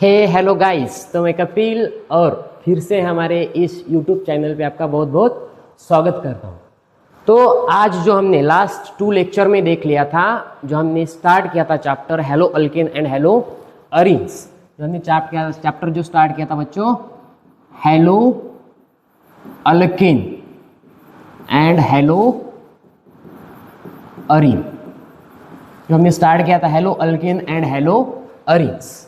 Hello guys, तो मैं कपिल और फिर से हमारे इस YouTube चैनल पे आपका बहुत बहुत स्वागत करता हूँ। तो आज जो हमने लास्ट 2 लेक्चर में देख लिया था, जो हमने स्टार्ट किया था chapter hello alkane and hello arenes. जो हमने चैप्टर जो स्टार्ट किया था बच्चों, hello alkane and hello Areen. जो हमने स्टार्ट किया था hello alkane and hello arenes.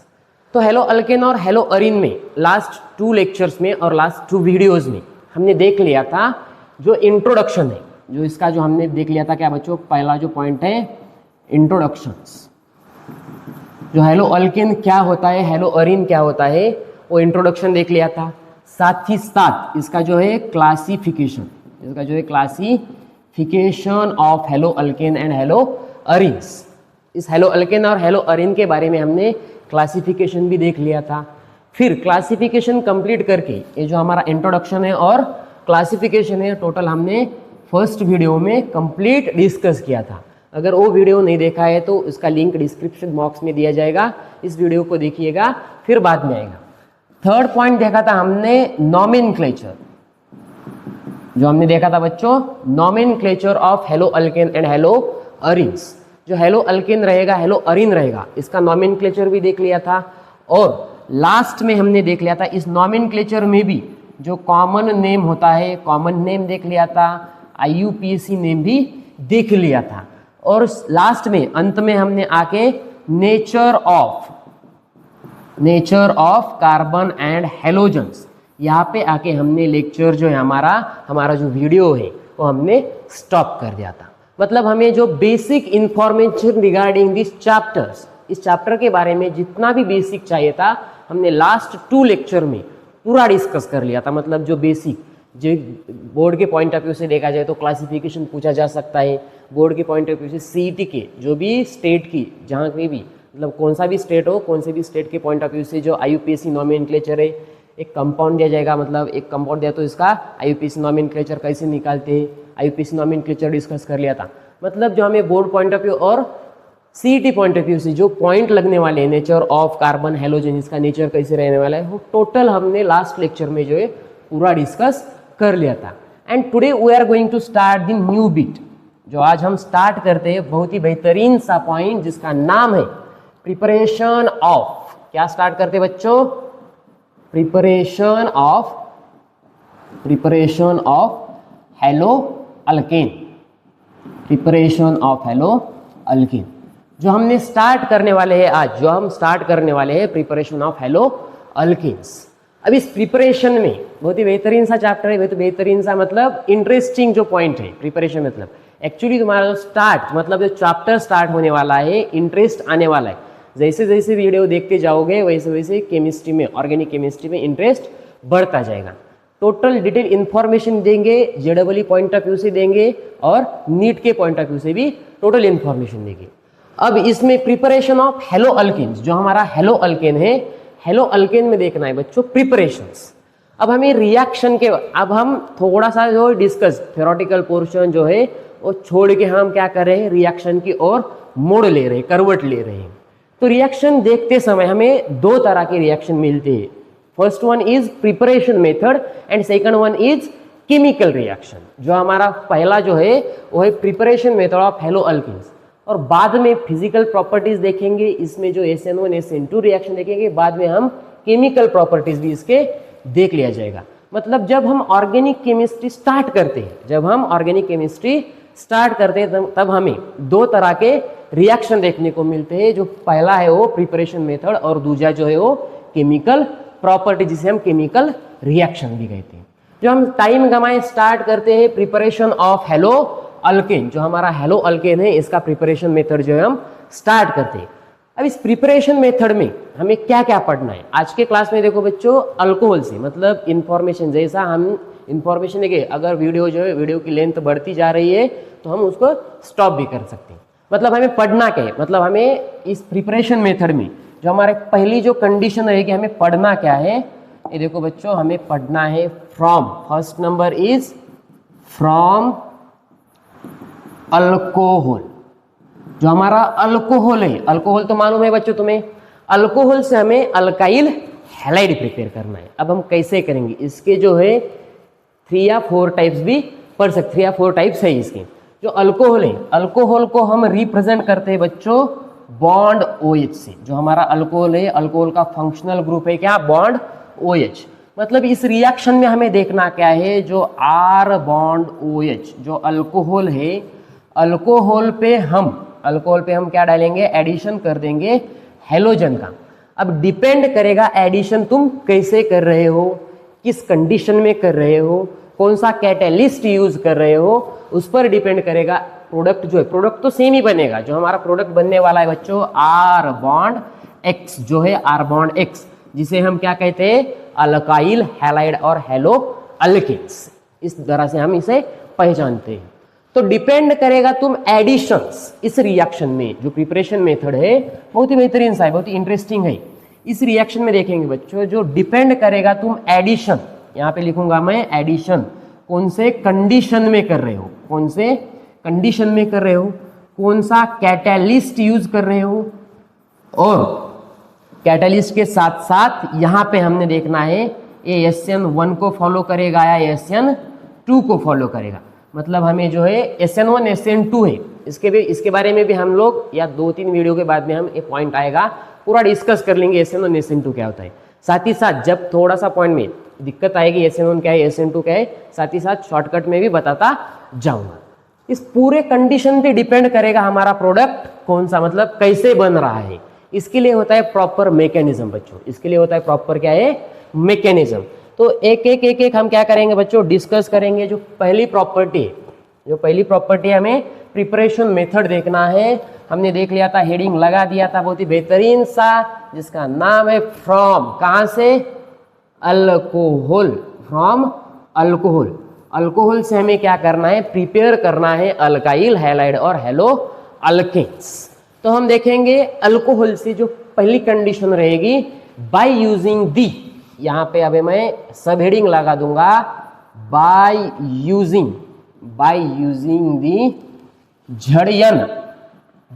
तो हेलो अल्केन और हेलो अरीन में लास्ट 2 लेक्चर्स में और लास्ट 2 वीडियोस में हमने देख लिया था जो इंट्रोडक्शन है, जो इसका जो हमने देख लिया था क्या बच्चों, पहला जो पॉइंट है इंट्रोडक्शंस। जो हेलो अल्केन क्या होता है, हेलो अरीन क्या होता है, वो इंट्रोडक्शन देख लिया था। साथ ही साथ इसका जो है क्लासिफिकेशन, इसका जो है classification of hello alkane and hello arenes. इस हेलो अल्केन और हेलो अरीन के बारे में हमने क्लासिफिकेशन भी देख लिया था। फिर क्लासिफिकेशन कंप्लीट करके ये जो हमारा इंट्रोडक्शन है और क्लासिफिकेशन है, टोटल हमने फर्स्ट वीडियो में कंप्लीट डिस्कस किया था। अगर वो वीडियो नहीं देखा है तो उसका लिंक डिस्क्रिप्शन बॉक्स में दिया जाएगा, इस वीडियो को देखिएगा, फिर बाद में आएगा। थर्ड पॉइंट देखा था हमने नॉमेनक्लेचर। जो हमने देखा था बच्चों, nomenclature of hello alkane and hello arenes. जो हेलो अल्केन रहेगा, हेलो अरीन रहेगा, इसका नॉमेनक्लेचर भी देख लिया था। और लास्ट में हमने देख लिया था इस नॉमेनक्लेचर में भी जो कॉमन नेम होता है, कॉमन नेम देख लिया था, IUPAC नेम भी देख लिया था। और लास्ट में अंत में हमने आके nature of carbon and halogens, यहाँ पे आके हमने लेक्चर जो है हमारा जो वीडियो है वो हमने स्टॉप कर दिया था। मतलब हमें जो basic information regarding this chapters, इस चैप्टर के बारे में जितना भी बेसिक चाहिए था हमने लास्ट 2 लेक्चर में पूरा डिस्कस कर लिया था। मतलब जो बेसिक, जो बोर्ड के पॉइंट ऑफ व्यू से देखा जाए तो क्लासिफिकेशन पूछा जा सकता है, बोर्ड के पॉइंट ऑफ व्यू से CET के जो भी स्टेट की, जहाँ की भी मतलब कौन सा भी स्टेट हो, कौन से भी स्टेट के पॉइंट ऑफ व्यू से जो IUPAC नॉमेनक्लेचर है, एक कंपाउंड दिया जाएगा, मतलब एक कंपाउंड दिया तो इसका IUPAC नॉमेनक्लेचर कैसे निकालते हैं, IUPAC नॉमेनक्लेचर डिस्कस कर लिया था। मतलब जो हमें बोर्ड पॉइंट ऑफ व्यू और CET पॉइंट ऑफ व्यू से जो पॉइंट लगने वाले हैं, नेचर ऑफ कार्बन हेलोजन, इसका नेचर कैसे रहने वाला है, वो टोटल हमने लास्ट लेक्चर में जो है पूरा डिस्कस कर लिया था। And today we are going to start the new bit. जो आज हम स्टार्ट करते हैं बहुत ही बेहतरीन सा पॉइंट जिसका नाम है प्रिपरेशन ऑफ, क्या स्टार्ट करते बच्चों, preparation of hello alkane. Preparation of hello alkane जो हमने स्टार्ट करने वाले हैं आज, जो हम स्टार्ट करने वाले हैं प्रिपरेशन ऑफ हेलो अल्केन्स। अब इस प्रिपरेशन में बहुत ही बेहतरीन सा चैप्टर है, बहुत बेहतरीन सा मतलब इंटरेस्टिंग जो पॉइंट है प्रिपरेशन, मतलब एक्चुअली तुम्हारा जो स्टार्ट, मतलब जो चैप्टर स्टार्ट होने वाला है, इंटरेस्ट आने वाला है। जैसे जैसे वीडियो देखते जाओगे वैसे वैसे केमिस्ट्री में, ऑर्गेनिक केमिस्ट्री में इंटरेस्ट बढ़ता जाएगा। टोटल डिटेल इंफॉर्मेशन देंगे, JEE पॉइंट ऑफ व्यू से देंगे और नीट के पॉइंट ऑफ व्यू से भी टोटल इंफॉर्मेशन देंगे। अब इसमें प्रिपरेशन ऑफ हेलो अल्केन्स, जो हमारा हेलो अल्केन है, हेलो अल्केन में देखना है बच्चों प्रिपरेशंस। अब हमें रिएक्शन के, अब हम थोड़ा सा जो डिस्कस थ्योरेटिकल पोर्शन जो है वो छोड़ के हम क्या कर रहे हैं, रिएक्शन की ओर मोड़ ले रहे हैं, करवट ले रहे हैं। तो रिएक्शन देखते समय हमें 2 तरह के रिएक्शन मिलते हैं। First one is preparation method and second one is chemical reaction. जो हमारा पहला जो है वो है preparation method of haloalkanes, और बाद में फिजिकल प्रॉपर्टीज देखेंगे, इसमें जो SN1 SN2 रिएक्शन देखेंगे, बाद में हम केमिकल प्रॉपर्टीज भी इसके देख लिया जाएगा। मतलब जब हम ऑर्गेनिक केमिस्ट्री स्टार्ट करते हैं, तब हमें 2 तरह के रिएक्शन देखने को मिलते हैं। जो पहला है वो प्रिपरेशन मेथड और दूसरा जो है वो केमिकल प्रॉपर्टी, जिसे हम केमिकल रिएक्शन भी कहते हैं। जो हम टाइम गमाए स्टार्ट करते हैं प्रिपरेशन ऑफ हेलो अल्केन, जो हमारा हेलो अल्केन है, इसका प्रिपरेशन मेथड जो है हम स्टार्ट करते हैं। अब इस प्रिपरेशन मेथड में हमें क्या क्या पढ़ना है आज के क्लास में, देखो बच्चों, अल्कोहल से मतलब इंफॉर्मेशन, जैसा हम इंफॉर्मेशन देंगे, अगर वीडियो जो है, वीडियो की लेंथ बढ़ती जा रही है तो हम उसको स्टॉप भी कर सकते हैं। मतलब हमें पढ़ना क्या है, मतलब हमें इस प्रिपरेशन मेथड में जो हमारे पहली जो कंडीशन रहेगी, हमें पढ़ना क्या है, ये देखो बच्चों, हमें पढ़ना है from, first number is from alcohol. जो हमारा अल्कोहल है, अल्कोहल तो मालूम है बच्चों तुम्हें, अल्कोहल से हमें अल्काइल हैलाइड प्रिपेयर करना है। अब हम कैसे करेंगे, इसके जो है 3 या 4 टाइप्स भी पढ़ सकते, 3 या 4 टाइप्स है इसके। जो अल्कोहल है, अल्कोहल को हम रिप्रेजेंट करते हैं बच्चों बॉन्ड OH से। जो हमारा अल्कोहल है, अल्कोहल का फंक्शनल ग्रुप है क्या, बॉन्ड OH। मतलब इस रिएक्शन में हमें देखना क्या है, जो R बॉन्ड OH जो अल्कोहल है, अल्कोहल पे हम क्या डालेंगे, एडिशन कर देंगे हेलोजन का। अब डिपेंड करेगा एडिशन तुम कैसे कर रहे हो, किस कंडीशन में कर रहे हो, कौन सा कैटेलिस्ट यूज कर रहे हो, उस पर डिपेंड करेगा। प्रोडक्ट जो है, प्रोडक्ट तो सेम ही बनेगा। जो हमारा प्रोडक्ट बनने वाला है बच्चों R बॉन्ड X, जो है R बॉन्ड X, जिसे हम क्या कहते हैं, अल्काइल हैलाइड और हेलो अल्केन्स। इस तरह से हम इसे पहचानते हैं। तो डिपेंड करेगा तुम एडिशंस इस रिएक्शन में। जो प्रिपरेशन मेथड है बहुत ही बेहतरीन सा है, बहुत ही इंटरेस्टिंग है। इस रिएक्शन में देखेंगे बच्चों, जो डिपेंड करेगा तुम एडिशन, यहाँ पे लिखूंगा मैं एडिशन, कौन से कंडीशन में कर रहे हो, कौन से कंडीशन में कर रहे हो, कौन सा कैटेलिस्ट यूज कर रहे हो, और कैटेलिस्ट के साथ साथ यहाँ पे हमने देखना है ये SN1 को फॉलो करेगा या SN2 को फॉलो करेगा। मतलब हमें जो है SN1 SN2 है, इसके बारे में भी हम लोग या 2-3 वीडियो के बाद में हम एक पॉइंट आएगा पूरा डिस्कस कर लेंगे SN1 SN2 क्या होता है। साथ ही साथ जब थोड़ा सा पॉइंट में दिक्कत आएगी SN1 क्या है SN2 क्या है, साथ ही साथ शॉर्टकट में भी बताता जाऊंगा। इस पूरे कंडीशन पे डिपेंड करेगा हमारा प्रोडक्ट कौन सा, मतलब कैसे बन रहा है। इसके लिए होता है प्रॉपर मैकेनिज्म बच्चों, इसके लिए होता है प्रॉपर क्या है, मैकेनिज्म। तो एक एक हम क्या करेंगे बच्चों, डिस्कस करेंगे। जो पहली प्रॉपर्टी हमें प्रिपरेशन मेथड देखना है। हमने देख लिया था, हेडिंग लगा दिया था बहुत ही बेहतरीन सा, जिसका नाम है फ्रॉम, कहां से, अल्कोहल, फ्रॉम अल्कोहल। अल्कोहल से हमें क्या करना है, प्रिपेयर करना है अल्काइल हैलाइड और हेलो अल्केन्स। तो हम देखेंगे अल्कोहल से जो पहली कंडीशन रहेगी, बाय यूजिंग दी, यहां पे अभी मैं सब हेडिंग लगा दूंगा, बाय यूजिंग दी झड़ियन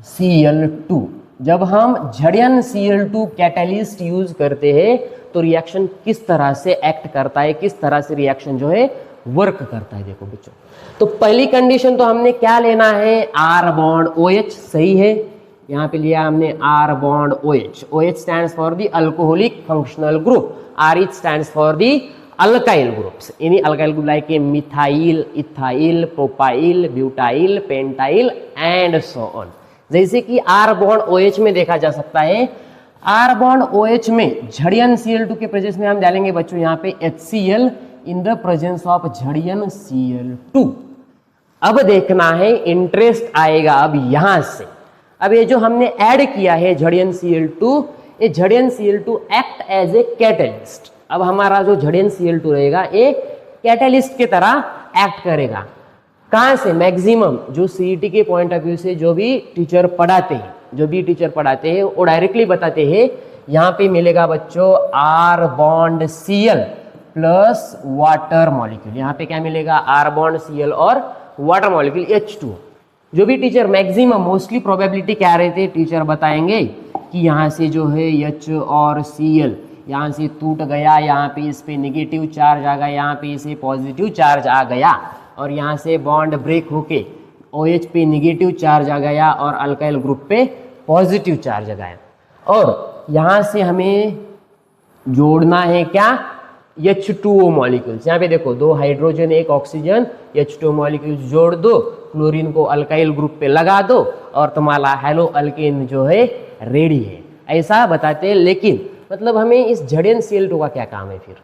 Cl2। जब हम झड़ियन Cl2 कैटेलिस्ट यूज करते हैं तो रिएक्शन किस तरह से एक्ट करता है, किस तरह से रिएक्शन जो है वर्क करता है। देखो बच्चों, तो पहली कंडीशन तो हमने क्या लेना है, R बॉन्ड OH, सही है। यहाँ पे लिया हमने R bond OH। OH stands for the alcoholic functional group, RH stands for the alkyl groups. Any alkyl group like methyl, ethyl, propyl, butyl, pentyl and so on. जैसे कि R bond OH में देखा जा सकता है, R bond OH में झड़ियन Cl2 के presence में हम डालेंगे बच्चों यहाँ पे HCl in the presence of झड़ियन Cl2। अब देखना है, इंटरेस्ट आएगा अब यहां से। अब ये जो हमने ऐड किया है झड़ियन Cl2, ये झड़ियन Cl2 act as a catalyst. अब हमारा जो झड़ियन Cl2 रहेगा ये कैटेलिस्ट की तरह एक्ट करेगा। कहां से, मैक्सिमम जो CET के पॉइंट ऑफ व्यू से जो भी टीचर पढ़ाते हैं वो डायरेक्टली बताते हैं, यहाँ पे मिलेगा बच्चों R bond Cl plus water molecule. यहाँ पे क्या मिलेगा, R बॉन्ड Cl और वाटर मॉलिक्यूल H2। जो भी टीचर मैक्सिमम मोस्टली प्रोबेबिलिटी क्या रहते, टीचर बताएंगे कि यहाँ से जो है H और Cl यहाँ से टूट गया, यहाँ पे इस पे नेगेटिव चार्ज आ गया, यहाँ पे इसे पॉजिटिव चार्ज आ गया, और यहाँ से बॉन्ड ब्रेक होके OH पे नेगेटिव चार्ज आ गया और अल्काइल ग्रुप पे पॉजिटिव चार्ज आ गया। और यहाँ से हमें जोड़ना है क्या, H2O मॉलिक्यूल्स। यहाँ पे देखो 2 हाइड्रोजन 1 ऑक्सीजन, H2O मॉलिक्यूल्स जोड़ दो, क्लोरीन को अल्काइल ग्रुप पे लगा दो और तुम्हारा हेलो अल्केन जो है रेडी है, ऐसा बताते हैं। लेकिन मतलब हमें इस झड़ियन Cl2 का क्या काम है, फिर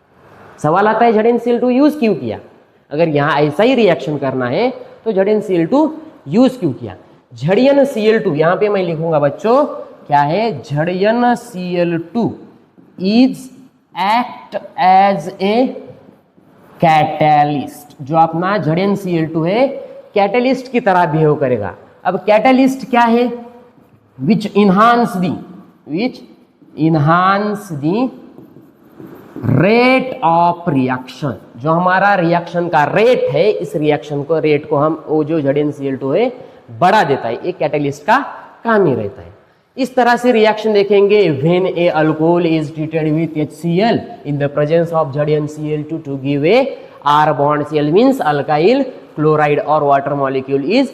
सवाल आता है झड़ियन Cl2 यूज क्यों किया। अगर यहाँ ऐसा ही रिएक्शन करना है तो झड़ियन Cl2 यूज क्यों किया। झड़ियन Cl2 यहाँ पे मैं लिखूंगा बच्चों क्या है, झड़ियन Cl2 is act as a catalyst. जो अपना झड़ियन Cl2 है कैटेलिस्ट की तरह बिहेव करेगा। अब कैटेलिस्ट क्या है, which enhance the rate of reaction. जो हमारा रिएक्शन का रेट है, इस रिएक्शन को रेट को हम वो जो झड़ियन Cl2 है बढ़ा देता है। एक कैटेलिस्ट का काम ही रहता है। इस तरह से रिएक्शन देखेंगे when a alcohol is treated with HCl in the presence of ZnCl2 to give a R bond Cl means alkyl chloride और वाटर मॉलिक्यूल इज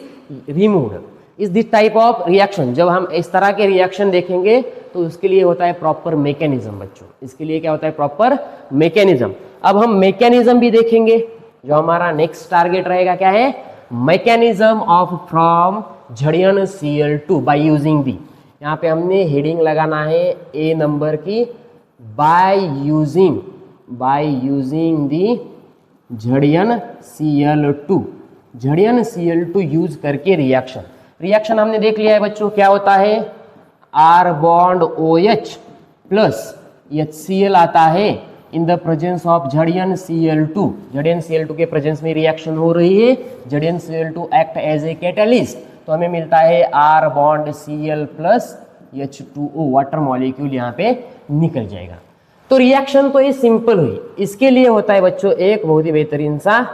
रिमूव्ड। इस दिस टाइप ऑफ रिएक्शन, जब हम इस तरह के रिएक्शन देखेंगे तो उसके लिए होता है प्रॉपर मैकेनिज्म बच्चों। इसके लिए क्या होता है? Proper mechanism. अब हम मैकेनिज्म भी देखेंगे। जो हमारा नेक्स्ट टारगेट रहेगा क्या है? Mechanism of from ZnCl2 by using the, यहाँ पे हमने हेडिंग लगाना है ए नंबर की, by using the ZnCl2 use करके रिएक्शन हमने देख लिया है बच्चों। क्या होता है? R bond OH plus HCl आता है इन द प्रेजेंस ऑफ ZnCl2 के प्रेजेंस में रिएक्शन हो रही है। ZnCl2 act as a catalyst, तो हमें मिलता है R bond Cl plus H2O, water molecule यहाँ पे निकल जाएगा। तो रिएक्शन तो ये सिंपल हुई। इसके लिए होता है बच्चों एक बहुत ही बेहतरीन सा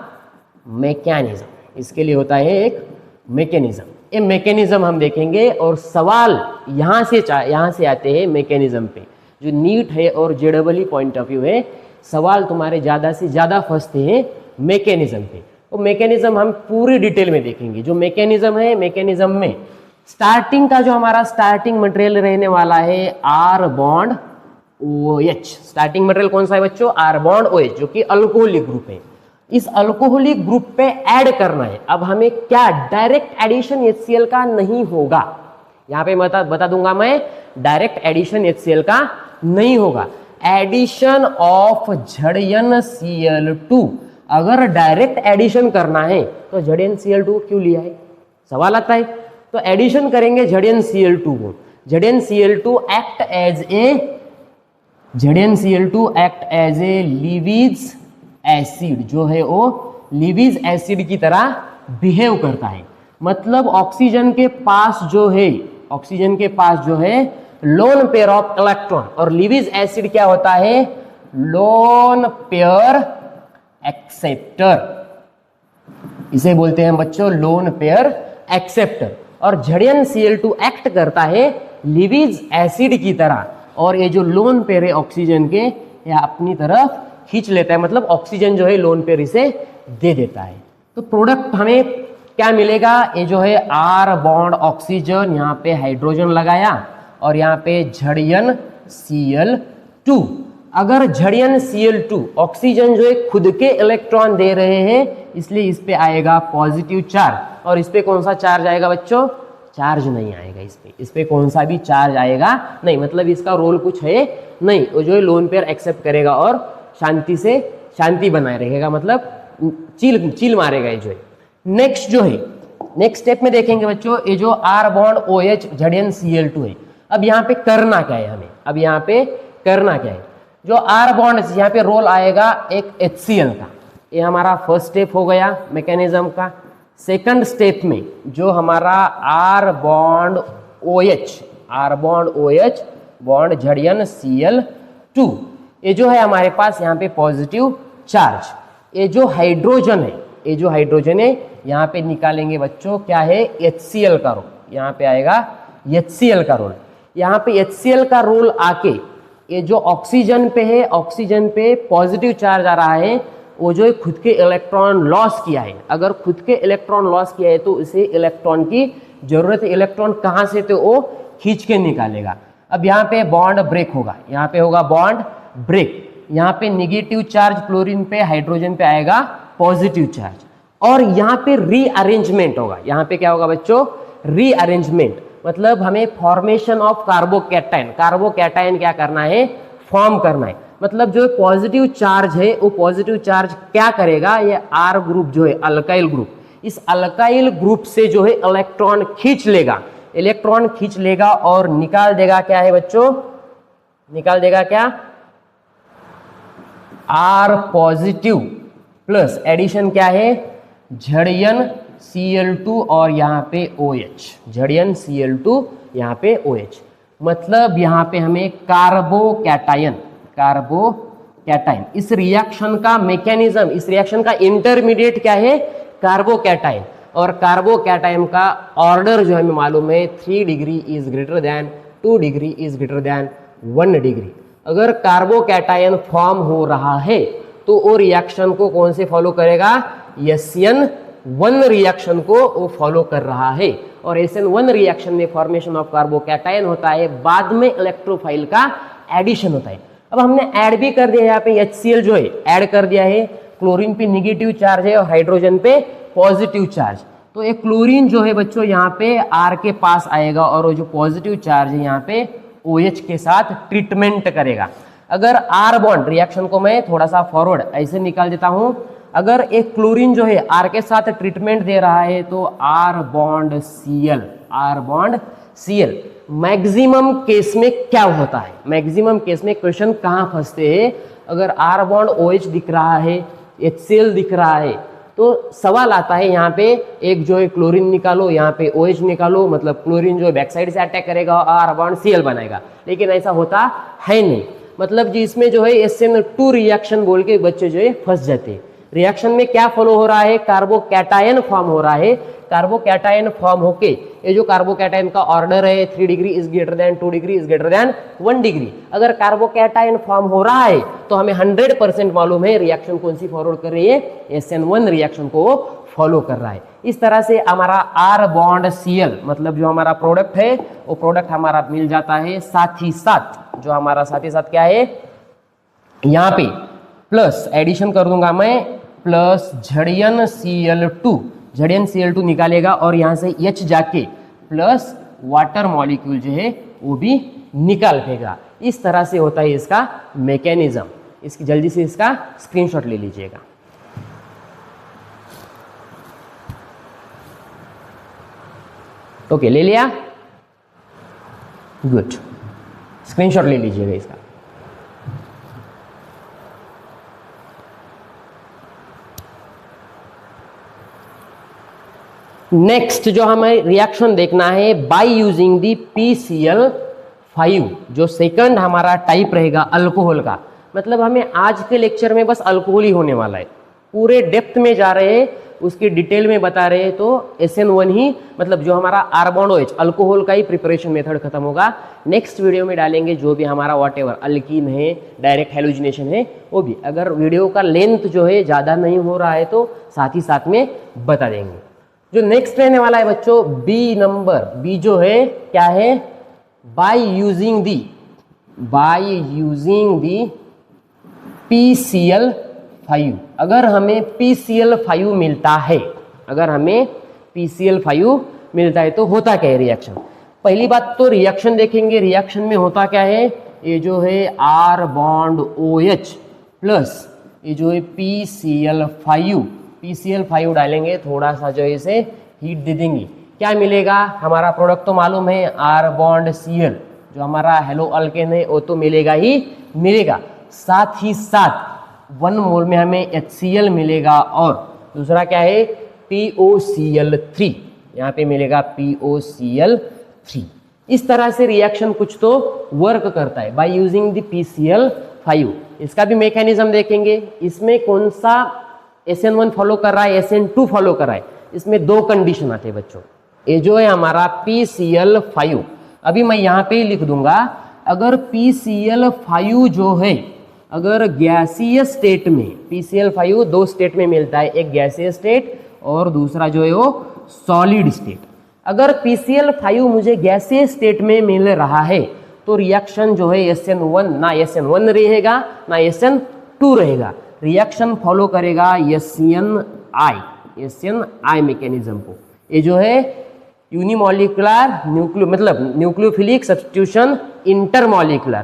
मैकेनिज्म। इसके लिए होता है एक मैकेनिज्म। ये मैकेनिज्म हम देखेंगे और सवाल यहाँ से आते हैं मैकेनिज्म पे। जो नीट है और JEE पॉइंट ऑफ व्यू है, सवाल तुम्हारे ज़्यादा से ज़्यादा फंसते हैं मैकेनिज्म पे। तो मैकेनिज्म हम पूरी डिटेल में देखेंगे। जो मैकेनिज्म है, मैकेनिज्म में स्टार्टिंग का जो हमारा स्टार्टिंग मटेरियल रहने वाला है R bond OH। Starting material कौन सा है बच्चों? R बॉन्ड OH, जो कि अल्कोहलिक ग्रुप है। इस अल्कोहलिक ग्रुप पे ऐड करना है। अब हमें क्या डायरेक्ट एडिशन HCl का नहीं होगा, यहाँ पे बता दूंगा मैं, डायरेक्ट एडिशन HCl का नहीं होगा। एडिशन ऑफ ZnCl2, अगर डायरेक्ट एडिशन करना है तो ZnCl2 क्यों लिया है, सवाल आता है। तो एडिशन करेंगे ZnCl2 को। ZnCl2 act as a Lewis acid, जो है वो लिविज एसिड की तरह बिहेव करता है। मतलब ऑक्सीजन के पास जो है लोन पेयर ऑफ इलेक्ट्रॉन, और लिविज एसिड क्या होता है? लोन पेयर एक्सेप्टर, इसे बोलते हैं बच्चों लोन पेयर एक्सेप्टर। और ZnCl2 एक्ट करता है लिविज एसिड की तरह, और ये जो लोन पेयर है ऑक्सीजन के, ये अपनी तरफ खींच लेता है। मतलब ऑक्सीजन जो है लोन पेयर इसे दे देता है। तो प्रोडक्ट हमें क्या मिलेगा? ये जो है R बॉन्ड ऑक्सीजन, यहाँ पे हाइड्रोजन लगाया और यहाँ पे ZnCl2। अगर ZnCl2 ऑक्सीजन जो है खुद के इलेक्ट्रॉन दे रहे हैं, इसलिए इस पे आएगा पॉजिटिव चार्ज। और इस पे कौन सा चार्ज आएगा बच्चों? चार्ज नहीं आएगा इस पे कौन सा भी चार्ज आएगा नहीं। मतलब इसका रोल कुछ है नहीं, वो जो है लोन पेयर एक्सेप्ट करेगा और शांति बनाए रहेगा, मतलब चिल मारेगा ये जो है। नेक्स्ट स्टेप में देखेंगे बच्चों, ये जो R बॉन्ड OH ZnCl2 है। अब यहाँ पे करना क्या है हमें? जो R बॉन्ड यहाँ पे रोल आएगा एक HCl का। ये हमारा फर्स्ट स्टेप हो गया मैकेनिज्म का। सेकंड स्टेप में जो हमारा R bond OH bond ZnCl2, ये जो है हमारे पास यहाँ पे पॉजिटिव चार्ज। ये जो हाइड्रोजन है यहाँ पे निकालेंगे बच्चों क्या है? HCl का रोल। यहाँ पे आएगा HCl का रोल। यहाँ पे HCl का रोल आके ये जो ऑक्सीजन पे है, ऑक्सीजन पे पॉजिटिव चार्ज आ रहा है, वो जो है खुद के इलेक्ट्रॉन लॉस किया है। अगर खुद के इलेक्ट्रॉन लॉस किया है तो इसे इलेक्ट्रॉन की जरूरत है। इलेक्ट्रॉन कहाँ से? तो वो खींच के निकालेगा। अब यहाँ पे बॉन्ड ब्रेक होगा, यहाँ पे होगा बॉन्ड ब्रेक। यहाँ पे निगेटिव चार्ज क्लोरीन पे, हाइड्रोजन पे आएगा पॉजिटिव चार्ज, और यहाँ पे रीअरेंजमेंट होगा। यहाँ पे क्या होगा बच्चों? रीअरेंजमेंट। मतलब हमें फॉर्मेशन ऑफ कार्बोकैटायन क्या करना है? फॉर्म करना है। मतलब जो पॉजिटिव चार्ज है वो पॉजिटिव चार्ज क्या करेगा? ये R ग्रुप जो है अल्काइल ग्रुप, इस अल्काइल ग्रुप से जो है इलेक्ट्रॉन खींच लेगा और निकाल देगा क्या है बच्चों? निकाल देगा क्या? R पॉजिटिव प्लस एडिशन क्या है? ZnCl2 और यहाँ पे OH, ZnCl2 यहाँ पे OH। मतलब यहाँ पे हमें कार्बोकैटायन, इस रिएक्शन का मैकेनिज्म, इस रिएक्शन का इंटरमीडिएट क्या है? कार्बोकैटायन। और कार्बोकैटायन का ऑर्डर जो हमें मालूम है 3 degree is greater than 2 degree is greater than 1 degree. अगर कार्बोकैटायन फॉर्म हो रहा है तो वो रिएक्शन को कौन से फॉलो करेगा, SN1 रिएक्शन को वो फॉलो कर रहा है। और SN1 रिएक्शन में फॉर्मेशन ऑफ कार्बोकैटायन होता है, बाद में इलेक्ट्रोफाइल का एडिशन होता है। अब हमने ऐड भी कर दिया, यहाँ पे HCl जो है ऐड कर दिया है, क्लोरीन पे निगेटिव चार्ज है और हाइड्रोजन पे पॉजिटिव चार्ज। तो एक क्लोरीन जो है बच्चों यहाँ पे R के पास आएगा और वो जो पॉजिटिव चार्ज है यहाँ पे OH के साथ ट्रीटमेंट करेगा। अगर R बॉन्ड, रिएक्शन को मैं थोड़ा सा फॉरवर्ड ऐसे निकाल देता हूं, अगर एक क्लोरीन जो है R के साथ ट्रीटमेंट दे रहा है तो R bond Cl। Maximum case में क्या होता है, मैक्सिमम केस में क्वेश्चन कहाँ फंसते हैं, अगर R बॉन्ड OH दिख रहा है, HCl दिख रहा है, तो सवाल आता है यहाँ पे एक जो है क्लोरीन निकालो, यहाँ पे OH निकालो, मतलब क्लोरीन जो है बैक साइड से अटैक करेगा और R बॉन्ड Cl बनाएगा। लेकिन ऐसा होता है नहीं, मतलब जी इसमें जो है SN2 रिएक्शन बोल के बच्चे जो है फंस जाते हैं। रिएक्शन में क्या फॉलो हो रहा है, कार्बोकैटायन फॉर्म हो रहा है। कार्बोकैटायन फॉर्म होके ये जो कार्बोकैटायन का ऑर्डर है 3 degree is greater than 2 degree is greater than 1 degree. अगर कार्बोकैटायन फॉर्म हो रहा है तो हमें 100% मालूम है रिएक्शन कौन सी फॉरवर्ड कर रही है, SN1 रिएक्शन को फॉलो कर रहा है। इस तरह से हमारा R बॉन्ड Cl मतलब जो हमारा प्रोडक्ट है वो प्रोडक्ट हमारा मिल जाता है। साथ ही साथ जो हमारा साथ ही साथ क्या है, यहाँ पे प्लस एडिशन कर दूंगा मैं, प्लस झड़ियन Cl2 निकालेगा और यहाँ से H जाके प्लस वाटर मॉलिक्यूल जो है वो भी निकाल फेंगा। इस तरह से होता है इसका मैकेनिज्म। इसकी जल्दी से इसका स्क्रीनशॉट ले लीजिएगा। ओके, ले लिया, गुड, स्क्रीनशॉट ले लीजिएगा इसका। नेक्स्ट जो हमें रिएक्शन देखना है बाय यूजिंग दी PCl5, जो सेकंड हमारा टाइप रहेगा अल्कोहल का। मतलब हमें आज के लेक्चर में बस अल्कोहल ही होने वाला है, पूरे डेप्थ में जा रहे हैं, उसकी डिटेल में बता रहे हैं। तो SN1 ही मतलब जो हमारा R बॉन्ड OH अल्कोहल का ही प्रिपरेशन मेथड खत्म होगा। नेक्स्ट वीडियो में डालेंगे जो भी हमारा व्हाटएवर अल्कीन है, डायरेक्ट हैलोजिनेशन है, वो भी। अगर वीडियो का लेंथ जो है ज़्यादा नहीं हो रहा है तो साथ ही साथ में बता देंगे। जो नेक्स्ट रहने वाला है बच्चों बी नंबर, बी जो है क्या है, बाय यूजिंग दी PCl5। अगर हमें PCl5 मिलता है, तो होता क्या है रिएक्शन। पहली बात तो रिएक्शन देखेंगे, रिएक्शन में होता क्या है, ये जो है R बॉन्ड OH प्लस ये जो है PCl5 डालेंगे, थोड़ा सा जो है इसे हीट दे देंगे, क्या मिलेगा, हमारा प्रोडक्ट तो मालूम है R बॉन्ड Cl, जो हमारा हेलो अल्केन है वो तो मिलेगा ही मिलेगा। साथ ही साथ 1 मोल में हमें HCl मिलेगा और दूसरा क्या है POCl3, यहाँ पे मिलेगा POCl3। इस तरह से रिएक्शन कुछ तो वर्क करता है बाय यूजिंग द PCl5। इसका भी मैकेनिज्म देखेंगे। इसमें कौन सा SN1 फॉलो कर रहा है, SN2 फॉलो कर रहा है, इसमें 2 कंडीशन आते हैं बच्चों। ये जो है हमारा PCl5, अभी मैं यहाँ पे लिख दूंगा, अगर PCl5 जो है अगर गैसीय स्टेट में, PCl5 2 स्टेट में मिलता है, एक गैसीय स्टेट और दूसरा जो है वो सॉलिड स्टेट। अगर PCl5 मुझे गैसीय स्टेट में मिल रहा है तो रिएक्शन जो है SN1 ना SN1 रहेगा ना SN2 रहेगा, रिएक्शन फॉलो करेगा SNI मैकेनिज्म को। ये जो है यूनिमोलिकुलर न्यूक्लियोफिलिक सब्स्टिट्यूशन इंटरमोलिकुलर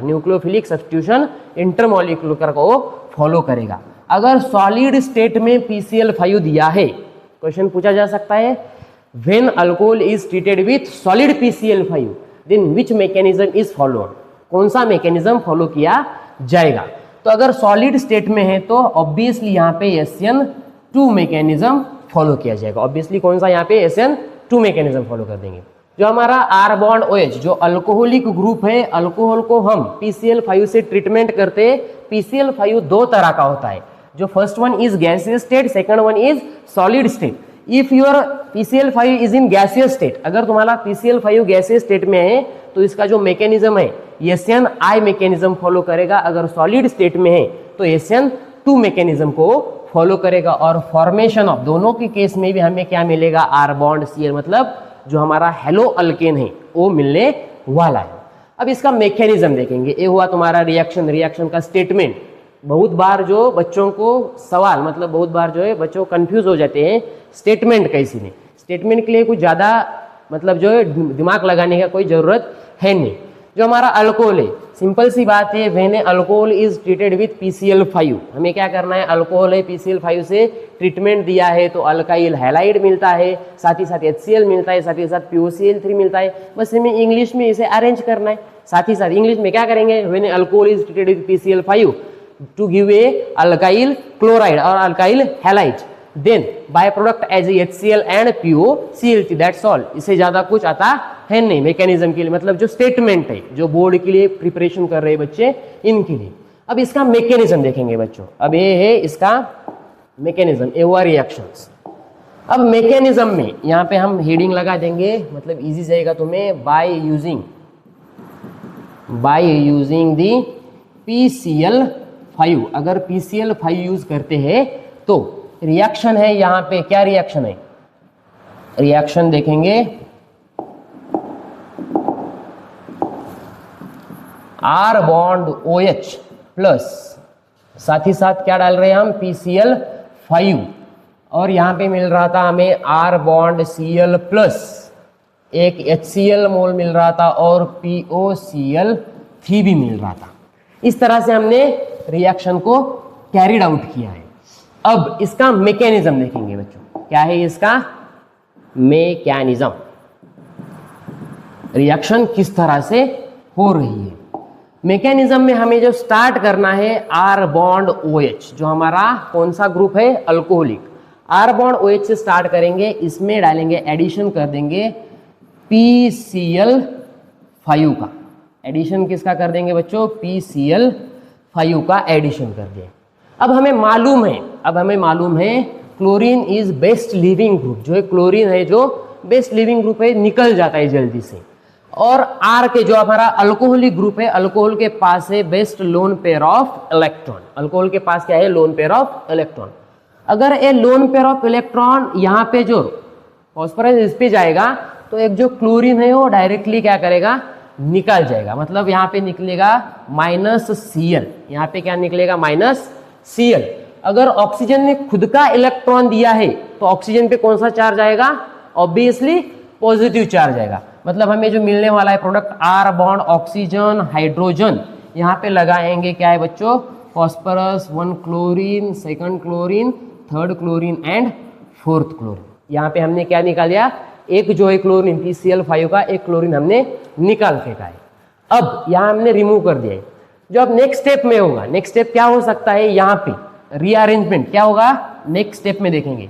को फॉलो करेगा। अगर सॉलिड स्टेट में PCl5 दिया है, क्वेश्चन पूछा जा सकता है, when alcohol is treated with solid PCl5 then which mechanism is followed, कौन सा मैकेनिज्म फॉलो किया जाएगा। तो अगर सॉलिड स्टेट में है तो ऑब्वियसली यहाँ पे SN2 मैकेनिज्म फॉलो किया जाएगा। ऑब्वियसली कौन सा यहाँ पे SN2 मैकेनिज्म फॉलो कर देंगे। जो हमारा R बॉन्ड OH जो अल्कोहलिक ग्रुप है, अल्कोहल को हम PCl5 से ट्रीटमेंट करते हैं। PCl5 2 तरह का होता है, जो first one is gaseous state, second one is solid state. If your PCl5 is in gaseous state, अगर तुम्हारा PCl5 गैसियस स्टेट में है तो इसका जो मैकेनिज्म है SN-I मैकेनिज्म फॉलो करेगा, अगर सॉलिड स्टेट में है तो SN2 मैकेनिज्म को फॉलो करेगा। और फॉर्मेशन ऑफ दोनों के केस में भी हमें क्या मिलेगा, R बॉन्ड Cl, मतलब जो हमारा हेलो अल्केन है वो मिलने वाला है। अब इसका मैकेनिज्म देखेंगे। ये हुआ तुम्हारा रिएक्शन का स्टेटमेंट। बहुत बार जो बच्चों को सवाल, मतलब बहुत बार जो है बच्चों कंफ्यूज हो जाते हैं स्टेटमेंट कैसी नहीं। स्टेटमेंट के लिए कुछ ज़्यादा मतलब जो है दिमाग लगाने का कोई ज़रूरत है नहीं। जो हमारा अल्कोहल है, सिंपल सी बात है, when alcohol is treated with PCl5, हमें क्या करना है, अल्कोहल है PCl5 से ट्रीटमेंट दिया है तो अल्काइल हैलाइड मिलता है, साथ ही साथ HCl मिलता है, साथ ही साथ POCl3 मिलता है। बस हमें इंग्लिश में इसे अरेंज करना है। साथ ही साथ इंग्लिश में क्या करेंगे, when alcohol is treated with PCl5 to give a alkyl chloride और alkyl halide, then by product as HCl and POCl3, that's all. इससे ज्यादा कुछ आता है नहीं मैकेनिज्म के लिए, मतलब जो स्टेटमेंट है, जो बोर्ड के लिए प्रिपरेशन कर रहे बच्चे इनके लिए। अब इसका मैकेनिज्म देखेंगे बच्चों। अब ये है इसका मैकेनिज्म, ये हुआ रिएक्शंस। अब मैकेनिज्म में यहाँ पे हम हेडिंग लगा देंगे, मतलब इजी जाएगा तुम्हें, बाय यूजिंग दी PCl5। अगर PCl5 यूज करते हैं तो रिएक्शन है, यहाँ पे क्या रिएक्शन है, रिएक्शन देखेंगे R बॉन्ड OH प्लस, साथ ही साथ क्या डाल रहे हैं हम, PCl5, और यहाँ पे मिल रहा था हमें R बॉन्ड Cl प्लस, एक HCl मोल मिल रहा था और POCl3 भी मिल रहा था। इस तरह से हमने रिएक्शन को कैरिड आउट किया है। अब इसका मैकेनिज्म देखेंगे बच्चों, क्या है इसका मैकेनिज्म, रिएक्शन किस तरह से हो रही है। मैकेनिज्म में हमें जो स्टार्ट करना है, R बॉन्ड OH, जो हमारा कौन सा ग्रुप है, अल्कोहलिक, R बॉन्ड OH से स्टार्ट करेंगे, इसमें डालेंगे, एडिशन कर देंगे PCl5 का। एडिशन किसका कर देंगे बच्चों, PCl5 का एडिशन कर दें। अब हमें मालूम है chlorine is best leaving group, जो है क्लोरीन है जो बेस्ट लिविंग ग्रुप है, निकल जाता है जल्दी से। और R के जो हमारा अल्कोहलिक ग्रुप है, अल्कोहल के पास है best lone pair of electron. Alcohol के पास क्या है, लोन पेयर ऑफ इलेक्ट्रॉन। अगर ये लोन पेयर ऑफ इलेक्ट्रॉन यहाँ पे जो फॉस्फोरस इस पे जाएगा तो एक जो क्लोरीन है वो डायरेक्टली क्या करेगा, निकल जाएगा। मतलब यहाँ पे निकलेगा -Cl, यहाँ पे क्या निकलेगा, -Cl। अगर ऑक्सीजन ने खुद का इलेक्ट्रॉन दिया है तो ऑक्सीजन पे कौन सा चार्ज आएगा, ऑब्वियसली पॉजिटिव चार्ज आएगा। मतलब हमें जो मिलने वाला है product R bond oxygen hydrogen, यहाँ पे लगाएंगे क्या है बच्चों, phosphorus, 1 chlorine, 2nd chlorine, 3rd chlorine and 4th chlorine. यहाँ पे हमने क्या निकाल दिया, एक जो है क्लोरीन PCl5 का, एक क्लोरीन हमने निकाल फेंका है। अब यहाँ हमने रिमूव कर दिया है। जो अब नेक्स्ट स्टेप में होगा, नेक्स्ट स्टेप क्या हो सकता है, यहाँ पे रीअरेंजमेंट क्या होगा, नेक्स्ट स्टेप में देखेंगे।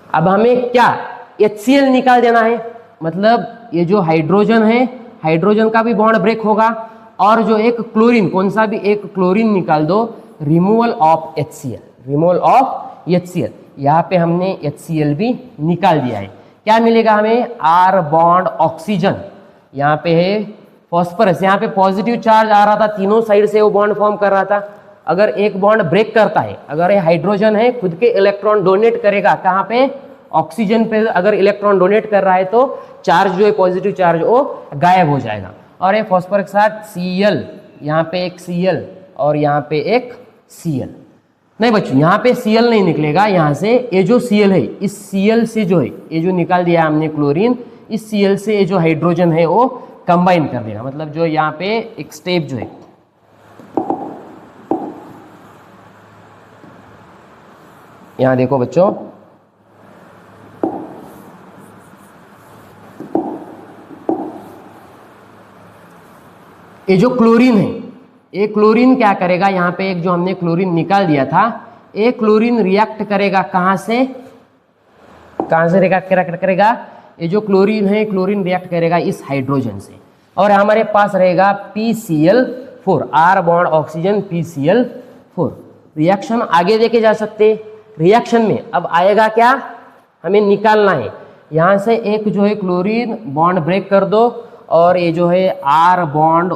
अब हमें क्या HCl निकाल देना है, मतलब ये जो हाइड्रोजन है, हाइड्रोजन का भी बॉन्ड ब्रेक होगा, और जो एक क्लोरीन, कौन सा भी एक क्लोरीन निकाल दो, removal of HCl, removal of HCl। यहाँ पे हमने HCl भी निकाल दिया है। क्या मिलेगा हमें, R बॉन्ड ऑक्सीजन, यहाँ पे है फॉस्फोरस, यहाँ पे पॉजिटिव चार्ज आ रहा था, तीनों साइड से वो बॉन्ड फॉर्म कर रहा था। अगर एक बॉन्ड ब्रेक करता है, अगर ये हाइड्रोजन है खुद के इलेक्ट्रॉन डोनेट करेगा, कहाँ पे, ऑक्सीजन पे अगर इलेक्ट्रॉन डोनेट कर रहा है तो चार्ज जो है पॉजिटिव चार्ज वो गायब हो जाएगा। और ये फॉस्फोरस के साथ Cl, यहाँ पे एक Cl और यहाँ पे एक Cl, नहीं बच्चों यहाँ पे Cl नहीं निकलेगा, यहाँ से ये जो Cl है, इस Cl से जो है, ये जो निकाल दिया हमने क्लोरीन, इस Cl से ये जो हाइड्रोजन है वो कंबाइन कर देगा। मतलब जो यहाँ पे एक स्टेप जो है, यहाँ देखो बच्चों, ये जो क्लोरीन है, ये क्लोरीन क्या करेगा, यहाँ पे एक जो हमने क्लोरीन निकाल दिया था, एक क्लोरीन रिएक्ट करेगा, कहाँ से रिएक्ट करेगा, ये जो क्लोरीन है, क्लोरीन रिएक्ट करेगा इस हाइड्रोजन से, और हमारे पास रहेगा PCl4, R bond oxygen PCl4। Reaction आगे लेके जा सकते। रिएक्शन में अब आएगा क्या, हमें निकालना है, यहाँ से एक जो है क्लोरीन बॉन्ड ब्रेक कर दो, और ये जो है आर बॉन्ड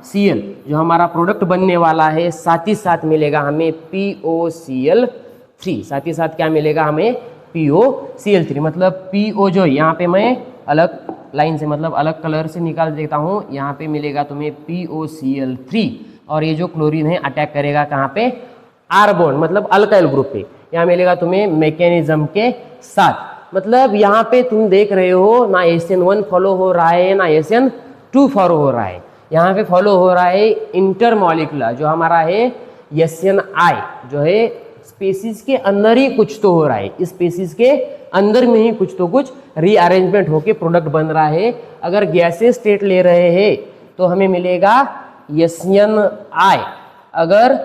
Cl जो हमारा प्रोडक्ट बनने वाला है, साथ ही साथ मिलेगा हमें POCl3, साथ ही साथ क्या मिलेगा हमें POCl3। मतलब PO जो यहाँ पे मैं अलग लाइन से मतलब अलग कलर से निकाल देता हूँ, यहाँ पे मिलेगा तुम्हें POCl3 और ये जो क्लोरीन है अटैक करेगा कहाँ पे, आर बॉन्ड मतलब अल्काइल ग्रुप पे, यहाँ मिलेगा तुम्हें मैकेनिज्म के साथ। मतलब यहाँ पे तुम देख रहे हो ना SN1 फॉलो हो रहा है ना SN2 फॉलो हो रहा है, यहाँ पे फॉलो हो रहा है इंटरमॉलिक्यूलर जो हमारा है SNI, जो है स्पेसिस के अंदर ही कुछ तो हो रहा है, इस स्पेसिस के अंदर में ही कुछ तो कुछ रीअरेंजमेंट होके प्रोडक्ट बन रहा है। अगर गैसेस स्टेट ले रहे हैं तो हमें मिलेगा SNI, अगर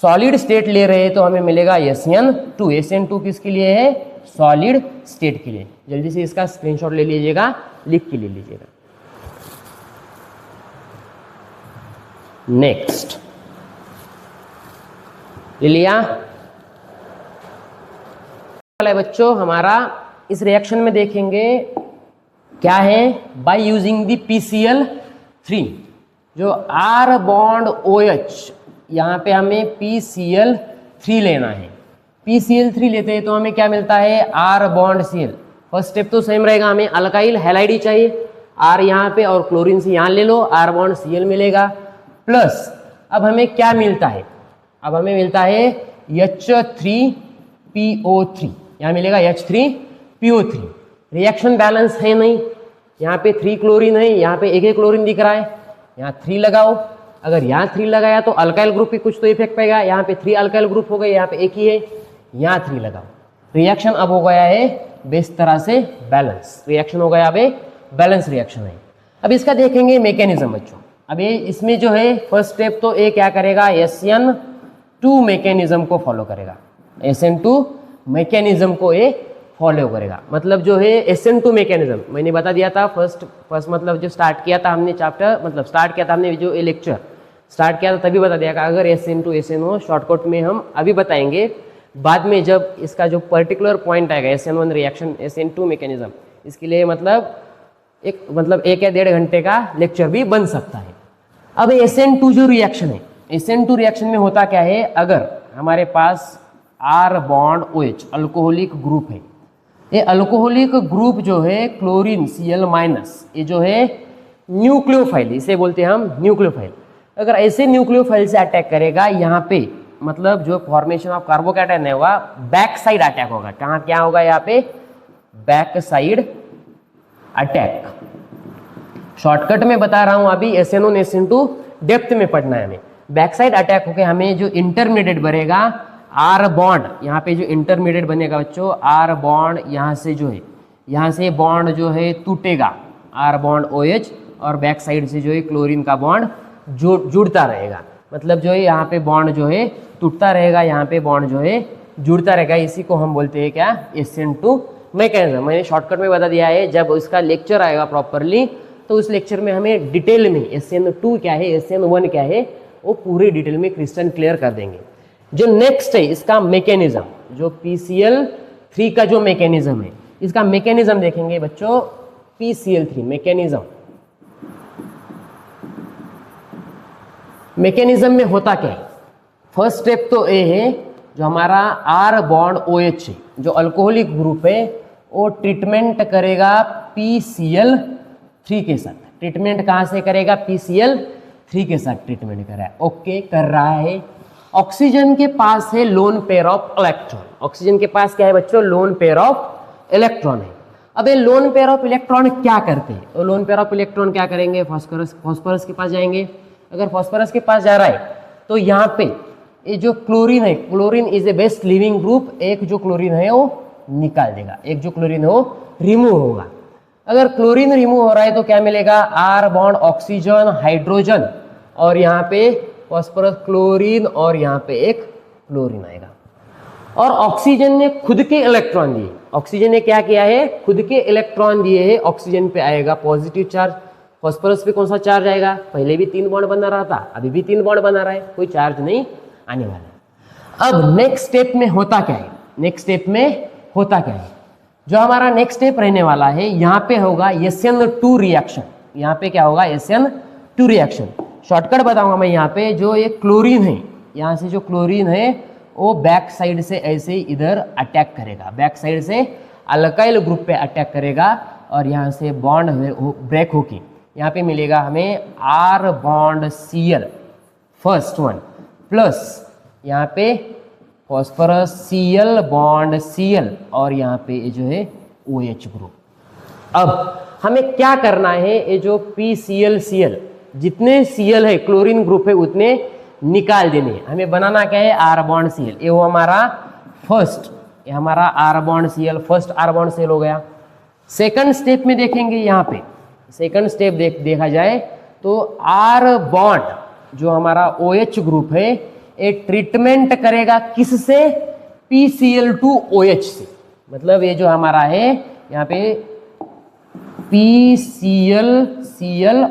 सॉलिड स्टेट ले रहे हैं तो हमें मिलेगा SN2। SN2 किसके लिए है, सॉलिड स्टेट के लिए। जल्दी से इसका स्क्रीनशॉट ले लीजिएगा, लिख के ले लीजिएगा। नेक्स्ट ले लिया बच्चों, हमारा इस रिएक्शन में देखेंगे क्या है, बाय यूजिंग द PCl3, जो R बॉन्ड OH, यहाँ पे हमें PCl3 लेना है। PCl3 लेते हैं तो हमें क्या मिलता है, R bond Cl। First step तो सेम रहेगा, हमें अल्काइल हैलाइड ही चाहिए, R यहाँ पे और क्लोरीन से यहाँ ले लो, R बॉन्ड Cl मिलेगा। प्लस अब हमें क्या मिलता है, अब हमें मिलता है H3PO3, यहाँ मिलेगा H3PO3। रिएक्शन बैलेंस है नहीं, यहाँ पे 3 क्लोरीन है, यहाँ पे एक क्लोरीन दिख रहा है, यहाँ 3 लगाओ। अगर यहाँ 3 लगाया तो अल्काइल ग्रुप पे कुछ तो इफेक्ट पड़ेगा, यहाँ पे 3 अल्काइल ग्रुप हो गए, यहाँ पे एक ही है, यहाँ 3 लगाओ। रिएक्शन अब हो गया है बेस तरह से बैलेंस, रिएक्शन हो गया अब बैलेंस रिएक्शन है। अब इसका देखेंगे मैकेनिज्म बच्चों। अब ये इसमें जो है फर्स्ट स्टेप तो ये क्या करेगा, SN2 मैकेनिज्म को फॉलो करेगा, SN2 मैकेनिज्म को ये फॉलो करेगा। मतलब जो है SN2 मैकेनिज्म मैंने बता दिया था फर्स्ट मतलब जो स्टार्ट किया था हमने चैप्टर, मतलब स्टार्ट किया था हमने जो ये लेक्चर स्टार्ट किया था तभी बता दिया, अगर SN2 SNO शॉर्टकट में हम अभी बताएंगे, बाद में जब इसका जो पर्टिकुलर पॉइंट आएगा SN1 रिएक्शन SN2 मैकेनिज्म, इसके लिए मतलब एक या 1.5 घंटे का लेक्चर भी बन सकता है। अब SN2 जो रिएक्शन है, SN2 रिएक्शन में होता क्या है, अगर हमारे पास R bond OH alcoholic group है, ये अल्कोहलिक ग्रुप जो है क्लोरीन Cl-, ये जो है न्यूक्लियोफाइल, इसे बोलते हैं हम न्यूक्लियोफाइल। अगर ऐसे न्यूक्लियोफाइल से अटैक करेगा यहाँ पे, मतलब जो फॉर्मेशन ऑफ कार्बोकैटायन है वह बैक साइड अटैक होगा। कहाँ क्या होगा, यहाँ पे बैक साइड अटैक। शॉर्टकट में बता रहा हूं अभी, SN1 SN2 डेप्थ में पढ़ना है हमें। बैक साइड अटैक होकर हमें जो इंटरमीडिएट बनेगा R बॉन्ड, यहाँ पे जो इंटरमीडिएट बनेगा बच्चों R बॉन्ड, यहाँ से जो है यहाँ से बॉन्ड जो है टूटेगा R बॉन्ड OH, और बैक साइड से जो है क्लोरीन का बॉन्ड जुड़ता रहेगा। मतलब जो है यहाँ पे बॉन्ड जो है टूटता रहेगा, यहाँ पे बॉन्ड जो है जुड़ता रहेगा। इसी को हम बोलते हैं क्या, SN2 मैकेनिज्म। मैंने शॉर्टकट में बता दिया है, जब उसका लेक्चर आएगा प्रॉपरली तो उस लेक्चर में हमें डिटेल में SN2 क्या है SN1 क्या है वो पूरी डिटेल में क्रिस्टल क्लियर कर देंगे। जो नेक्स्ट है इसका मैकेनिज्म, जो PCl3 का जो मैकेनिज्म है, इसका मैकेनिज्म देखेंगे बच्चों। PCl3 मैकेनिज्म में होता क्या है, फर्स्ट स्टेप तो ये है, जो हमारा R बॉन्ड OH है, जो अल्कोहलिक ग्रुप है, वो ट्रीटमेंट करेगा PCl3 के साथ। ट्रीटमेंट कहाँ से करेगा, PCl3 के साथ ट्रीटमेंट कर रहा है। ओके, कर रहा है। ऑक्सीजन के पास है lone pair of electron. Oxygen के पास क्या है बच्चों, लोन पेयर ऑफ इलेक्ट्रॉन है। अब ये लोन पेयर ऑफ इलेक्ट्रॉन क्या करते हैं, तो लोन पेयर ऑफ इलेक्ट्रॉन क्या करेंगे, फॉस्फोरस के पास जाएंगे। अगर फॉस्फोरस के पास जा रहा है तो यहाँ पे ये जो क्लोरीन है, chlorine is a best leaving group, एक जो क्लोरीन है वो निकाल देगा, एक जो क्लोरीन है वो रिमूव होगा। अगर क्लोरीन रिमूव हो रहा है तो क्या मिलेगा, R बॉन्ड ऑक्सीजन हाइड्रोजन, और यहाँ पे फॉस्फोरस क्लोरीन, और यहाँ पे एक क्लोरीन आएगा। और ऑक्सीजन ने खुद के इलेक्ट्रॉन दिए, ऑक्सीजन ने क्या किया है, खुद के इलेक्ट्रॉन दिए है। ऑक्सीजन पे आएगा पॉजिटिव चार्ज, फॉस्फोरस पे कौन सा चार्ज आएगा, पहले भी 3 बॉन्ड बना रहा था, अभी भी 3 बॉन्ड बना रहा है, कोई चार्ज नहीं आने वाला है। अब नेक्स्ट स्टेप में होता क्या है, नेक्स्ट स्टेप में होता क्या है, जो हमारा नेक्स्ट स्टेप रहने वाला है, यहाँ पे होगा SN2 रिएक्शन। यहाँ पे क्या होगा? SN2 reaction. शॉर्टकट बताऊंगा मैं। यहाँ पे जो ये क्लोरीन है, यहाँ से जो क्लोरीन है वो बैक साइड से ऐसे इधर अटैक करेगा, बैक साइड से अल्काइल ग्रुप पे अटैक करेगा और यहाँ से बॉन्ड ब्रेक होके यहाँ पे मिलेगा हमें R bond Cl first one, plus यहाँ पे फॉस्फोरस Cl बॉन्ड Cl और यहाँ पे ये जो है OH ग्रुप। अब हमें क्या करना है? ये जो PCl जितने Cl है क्लोरीन ग्रुप है उतने निकाल देने। हमें बनाना क्या है? R bond Cl। ये वो हमारा फर्स्ट, ये हमारा R bond Cl, first R bond Cl हो गया। सेकंड स्टेप में देखेंगे, यहाँ पे सेकंड स्टेप देखा जाए तो R बॉन्ड जो हमारा OH ग्रुप है ये ट्रीटमेंट करेगा किससे? PCl2OH से। मतलब ये जो हमारा है यहाँ पे PCl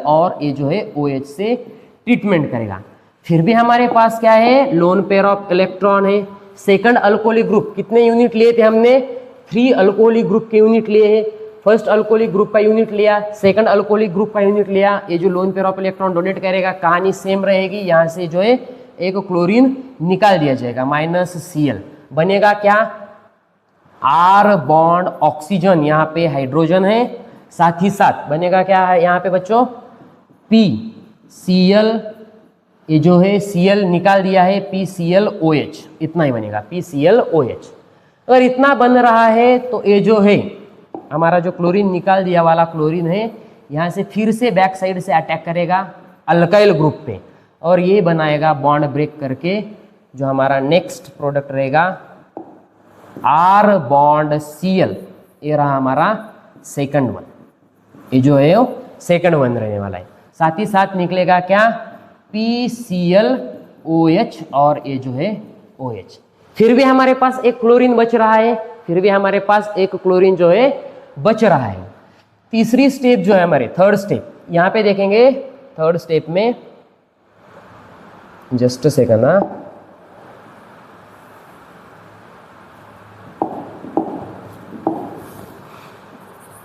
और ये जो है OH से ट्रीटमेंट करेगा। फिर भी हमारे पास क्या है? लोन पेयर ऑफ इलेक्ट्रॉन है। सेकंड अल्कोहलिक ग्रुप कितने यूनिट लिए थे हमने? 3 अल्कोहलिक ग्रुप के यूनिट लिए हैं। फर्स्ट अल्कोहलिक ग्रुप का यूनिट लिया, सेकंड अल्कोहलिक ग्रुप का यूनिट लिया। ये जो lone pair of electron donate करेगा कहानी सेम रहेगी। यहाँ से जो है एक क्लोरीन निकाल दिया जाएगा -Cl, बनेगा क्या? R बॉन्ड ऑक्सीजन, यहाँ पे हाइड्रोजन है, साथ ही साथ बनेगा क्या है यहाँ पे बच्चों? PCl, ये जो है Cl निकाल दिया है, PClOH, इतना ही बनेगा PClOH। अगर इतना बन रहा है तो ये जो है हमारा जो क्लोरीन निकाल दिया वाला क्लोरीन है यहाँ से फिर से बैक साइड से अटैक करेगा अल्काइल ग्रुप पे और ये बनाएगा बॉन्ड ब्रेक करके जो हमारा नेक्स्ट प्रोडक्ट रहेगा R बॉन्ड Cl। ये रहा हमारा सेकंड वन, ये जो है सेकंड वन रहने वाला है। साथ ही साथ निकलेगा क्या? PClOH और ये जो है OH। फिर भी हमारे पास एक क्लोरीन बच रहा है, फिर भी हमारे पास एक क्लोरीन जो है बच रहा है। तीसरी स्टेप जो है हमारे थर्ड स्टेप, यहाँ पे देखेंगे थर्ड स्टेप में, जस्ट अ सेकंड ना,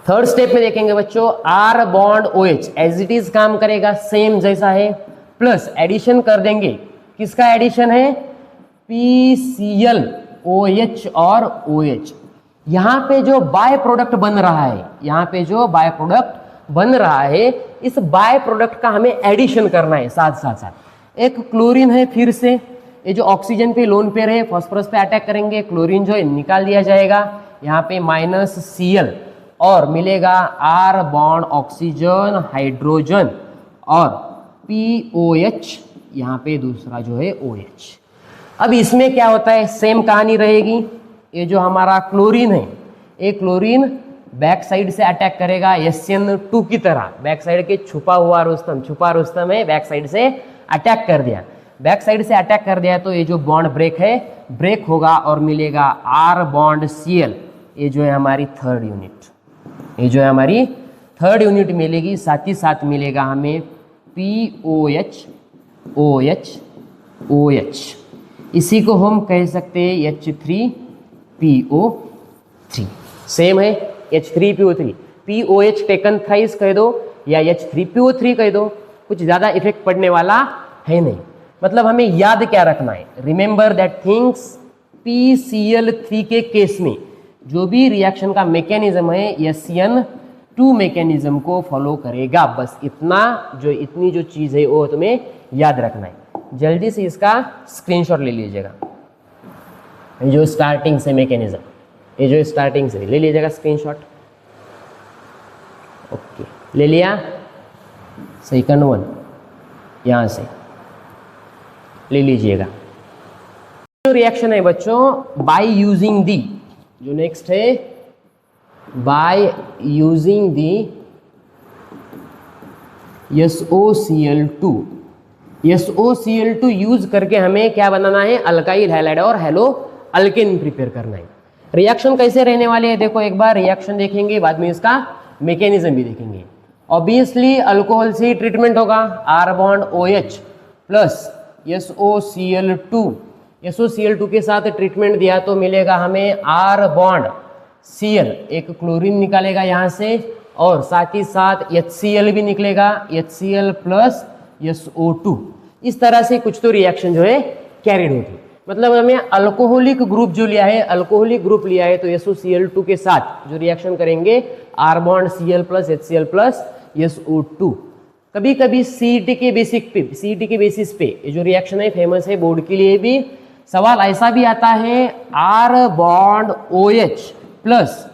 थर्ड स्टेप में देखेंगे बच्चों R bond OH as it is काम करेगा, सेम जैसा है, प्लस एडिशन कर देंगे। किसका एडिशन है? PClOH और OH। यहाँ पे जो बाय प्रोडक्ट बन रहा है, यहाँ पे जो बाय प्रोडक्ट बन रहा है, इस बाय प्रोडक्ट का हमें एडिशन करना है साथ साथ। एक क्लोरीन है, फिर से ये जो ऑक्सीजन पे लोन पेयर है फॉस्फोरस पे अटैक करेंगे, क्लोरीन जो है निकाल दिया जाएगा, यहाँ पे -Cl और मिलेगा R बॉन्ड ऑक्सीजन हाइड्रोजन और POH, यहाँ पे दूसरा जो है OH। अब इसमें क्या होता है? सेम कहानी रहेगी। ये जो हमारा क्लोरीन है, ये क्लोरीन बैक साइड से अटैक करेगा SN2 की तरह। बैक साइड के छुपा रुस्तम है, बैक साइड से अटैक कर दिया। बैक साइड से अटैक कर दिया तो ये जो बॉन्ड ब्रेक है ब्रेक होगा और मिलेगा R बॉन्ड Cl। ये जो है हमारी थर्ड यूनिट, ये जो है हमारी थर्ड यूनिट मिलेगी। साथ ही साथ मिलेगा हमें POH OH OH, इसी को हम कह सकते हैं H3PO3। सेम है H3PO3, POH टेकन थ्राइस कह दो या H3PO3 कह दो, कुछ ज़्यादा इफेक्ट पड़ने वाला है नहीं। मतलब हमें याद क्या रखना है? रिमेंबर दैट थिंग्स, PCl3 के केस में जो भी रिएक्शन का मैकेनिज्म है SN2 मैकेनिज्म को फॉलो करेगा। बस इतनी जो चीज़ है वो तुम्हें याद रखना है। जल्दी से इसका स्क्रीनशॉट ले लीजिएगा। ये जो स्टार्टिंग से मैकेनिज्म, ये जो स्टार्टिंग से ले लीजिएगा स्क्रीनशॉट। ओके, ले लिया। सेकंड वन यहाँ से ले लीजिएगा। जो रिएक्शन है बच्चों बाय यूजिंग दी, जो नेक्स्ट है by using the SOCl2। SOCl2 use करके हमें क्या बनाना है? अल्काइल हैलाइड और हेलो अल्केन प्रिपेयर करना है। रिएक्शन कैसे रहने वाले हैं देखो, एक बार रिएक्शन देखेंगे, बाद में इसका मैकेनिज्म भी देखेंगे। ऑब्वियसली अल्कोहल से ट्रीटमेंट होगा, R bond OH plus SOCl2। SOCl2 के साथ ट्रीटमेंट दिया तो मिलेगा हमें R बॉन्ड Cl, एक क्लोरीन निकालेगा यहाँ से, और साथ ही साथ HCl भी निकलेगा, HCl प्लस SO2। इस तरह से कुछ तो रिएक्शन जो है कैरिड होगी। मतलब हमें अल्कोहलिक ग्रुप जो लिया है, अल्कोहलिक ग्रुप लिया है, तो SOCl2 के साथ जो रिएक्शन करेंगे R bond Cl plus HCl plus SO2। कभी कभी CET के बेसिस पे ये जो रिएक्शन है फेमस है, बोर्ड के लिए भी सवाल ऐसा भी आता है, R bond OH plus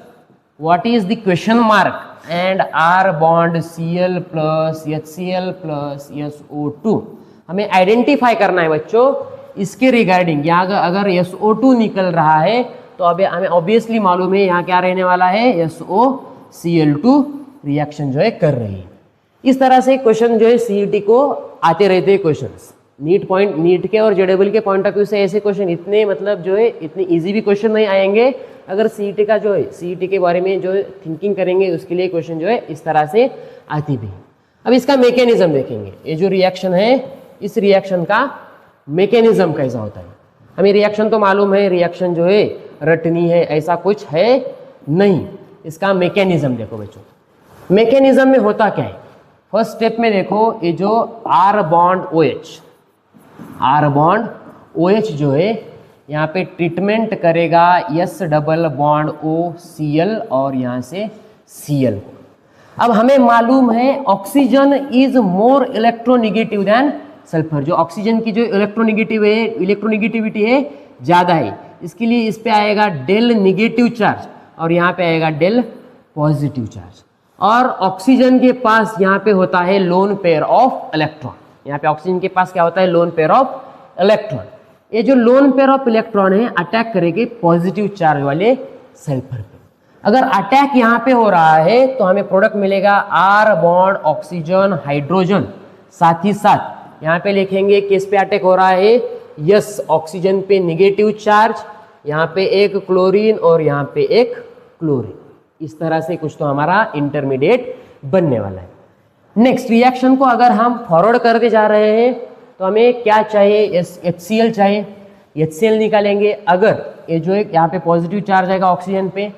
what is the question mark and R bond Cl plus HCl plus SO2। हमें आइडेंटिफाई करना है बच्चों इसके रिगार्डिंग। यहाँ अगर SO2 निकल रहा है तो अब हमें ऑब्वियसली मालूम है यहाँ क्या रहने वाला है, SOCl2 रिएक्शन जो है कर रही है। इस तरह से क्वेश्चन जो है CET को आते रहते हैं क्वेश्चंस। नीट के और JEE के पॉइंट ऑफ व्यू से ऐसे क्वेश्चन इतने मतलब जो है इतने इजी भी क्वेश्चन नहीं आएंगे। अगर CET का जो है CET के बारे में जो थिंकिंग करेंगे उसके लिए क्वेश्चन जो है इस तरह से आती भी। अब इसका मैकेनिज्म देखेंगे, ये जो रिएक्शन है इस रिएक्शन का मैकेनिज्म कैसा होता है। हमें रिएक्शन तो मालूम है, रिएक्शन जो है रटनी है, ऐसा कुछ है नहीं। इसका मैकेनिज्म देखो बच्चों, मैकेनिज्म में होता क्या है। फर्स्ट स्टेप में देखो, ये जो R बॉन्ड OH जो है यहाँ पे ट्रीटमेंट करेगा S डबल बॉन्ड OCl और यहाँ से Cl को। अब हमें मालूम है oxygen is more electronegative than sulphur. जो ऑक्सीजन की जो इलेक्ट्रोनेगेटिविटी है ज़्यादा है, इसके लिए इस पे आएगा डेल निगेटिव चार्ज और यहाँ पे आएगा डेल पॉजिटिव चार्ज। और ऑक्सीजन के पास यहाँ पे होता है लोन पेयर ऑफ इलेक्ट्रॉन। यहाँ पे ऑक्सीजन के पास क्या होता है, लोन पेयर ऑफ इलेक्ट्रॉन। ये जो लोन पेयर ऑफ इलेक्ट्रॉन है अटैक करेंगे पॉजिटिव चार्ज वाले सल्फर पे। अगर अटैक यहाँ पे हो रहा है तो हमें प्रोडक्ट मिलेगा R बॉन्ड ऑक्सीजन हाइड्रोजन। साथ ही साथ यहाँ पे लिखेंगे किस पे अटैक हो रहा है, यस ऑक्सीजन पे निगेटिव चार्ज, यहाँ पे एक क्लोरीन और यहाँ पे एक क्लोरीन। इस तरह से कुछ तो हमारा इंटरमीडिएट बनने वाला है। नेक्स्ट रिएक्शन को अगर हम फॉरवर्ड करते जा रहे हैं तो हमें क्या चाहिए, HCl चाहिए। HCl निकालेंगे। अगर ये जो है यहाँ पे पॉजिटिव चार्ज आएगा ऑक्सीजन पे,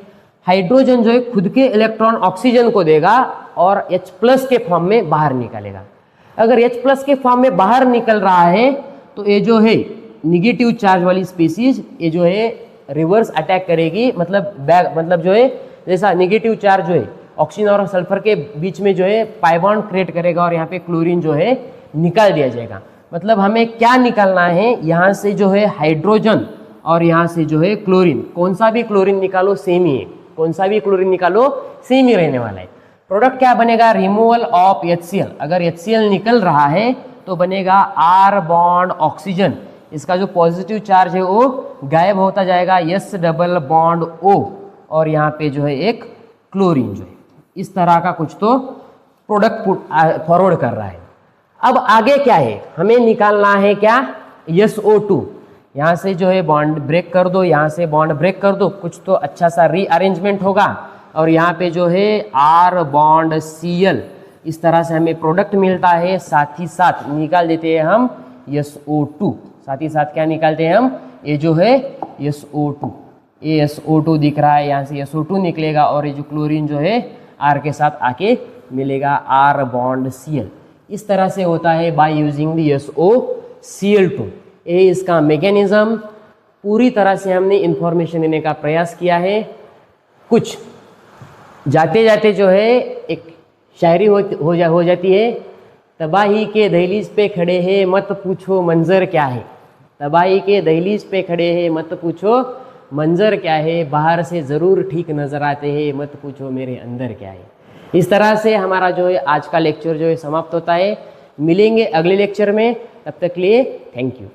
हाइड्रोजन जो है खुद के इलेक्ट्रॉन ऑक्सीजन को देगा और H प्लस के फॉर्म में बाहर निकालेगा। अगर H प्लस के फॉर्म में बाहर निकल रहा है तो ये जो है निगेटिव चार्ज वाली स्पीसीज ये जो है रिवर्स अटैक करेगी। मतलब जो है जैसा निगेटिव चार्ज जो है ऑक्सीजन और सल्फर के बीच में जो है पाई बॉन्ड क्रिएट करेगा और यहाँ पे क्लोरीन जो है निकाल दिया जाएगा। मतलब हमें क्या निकालना है, यहाँ से जो है हाइड्रोजन और यहाँ से जो है क्लोरीन। कौन सा भी क्लोरीन निकालो सेम ही है, कौन सा भी क्लोरीन निकालो सेम ही रहने वाला है। प्रोडक्ट क्या बनेगा, रिमूवल ऑफ HCl। अगर HCl निकल रहा है तो बनेगा R बॉन्ड ऑक्सीजन, इसका जो पॉजिटिव चार्ज है वो गायब होता जाएगा, S डबल बॉन्ड O और यहाँ पे जो है एक क्लोरीन जो है। इस तरह का कुछ तो प्रोडक्ट फॉरवर्ड कर रहा है। अब आगे क्या है, हमें निकालना है क्या, SO2। यहाँ से जो है बॉन्ड ब्रेक कर दो, यहाँ से बॉन्ड ब्रेक कर दो, कुछ तो अच्छा सा रीअरेंजमेंट होगा और यहाँ पे जो है R बॉन्ड Cl। इस तरह से हमें प्रोडक्ट मिलता है। साथ ही साथ निकाल देते हैं हम SO2। साथ ही साथ क्या निकालते हैं हम, ये जो है SO2, ये SO2 दिख रहा है, यहाँ से SO2 निकलेगा और ये जो क्लोरीन जो है R के साथ आके मिलेगा R बॉन्ड Cl। इस तरह से होता है बाय यूजिंग दी SOCl2। ये इसका मैकेनिज्म। पूरी तरह से हमने इंफॉर्मेशन देने का प्रयास किया है। कुछ जाते जाते जो है एक शायरी हो जाती है, तबाही के दहलीज पे खड़े हैं मत पूछो मंजर क्या है। तबाही के दहलीज पे खड़े हैं मत पूछो मंजर क्या है, बाहर से ज़रूर ठीक नज़र आते हैं मत पूछो मेरे अंदर क्या है। इस तरह से हमारा जो है आज का लेक्चर जो है समाप्त होता है। मिलेंगे अगले लेक्चर में, तब तक के लिए थैंक यू।